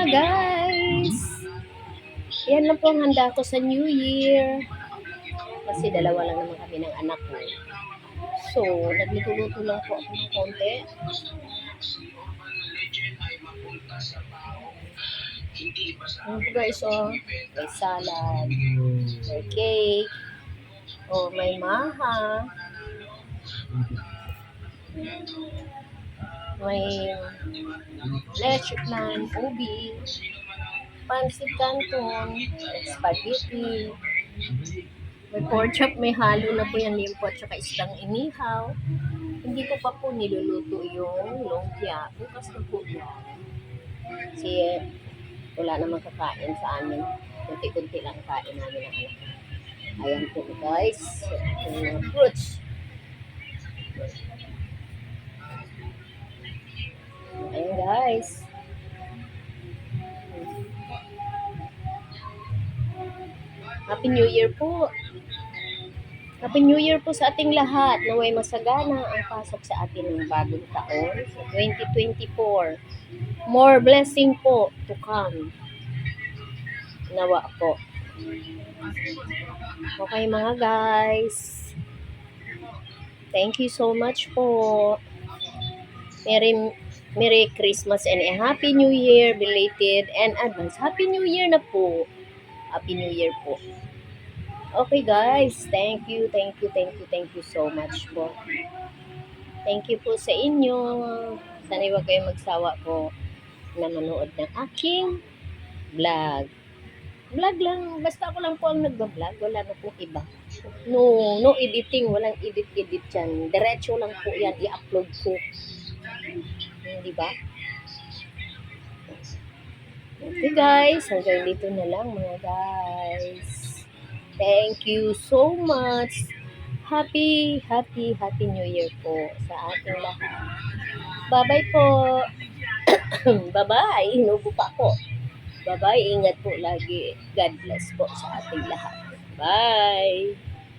guys! Yan lang po ang handa ko sa New Year. Kasi dalawa lang naman kami ng anak ko. So, nagluto-luto lang po ako ng konti. Guys, may salad, may cake, may maha, may leche plan, ubi, pancit canton, spaghetti, may pork chop, may halo na po yan limpo at saka isdang inihaw. Hindi ko pa po niluluto yung lumpia. Bukas na po yan. Kasi wala namang kakain sa amin. Kunti-kunti lang kain namin ng anak. Ayan po guys. Yung mga fruits. Ayan guys. Happy New Year po. Happy New Year po sa ating lahat. Naway masagana ang pasok sa atin ng bagong taon sa 2024. More blessing po to come. Nawa po. Okay mga guys. Thank you so much po. Merry Christmas and a Happy New Year belated and advance. Happy New Year na po. Happy New Year po. Okay guys, thank you so much po. Thank you po sa inyo. Sana huwag kayong magsawa po na manood ng aking vlog. Vlog lang, basta ako lang po ang nagba-vlog, wala na po iba. No editing, walang edit yan. Diretso lang po yan, i-upload ko. Di ba? Okay guys, hanggang dito na lang mga guys. Thank you so much. Happy New Year po sa ating lahat. Bye-bye po. Bye-bye. Inubo pa po. Bye-bye. Ingat po lagi. God bless po sa ating lahat. Bye.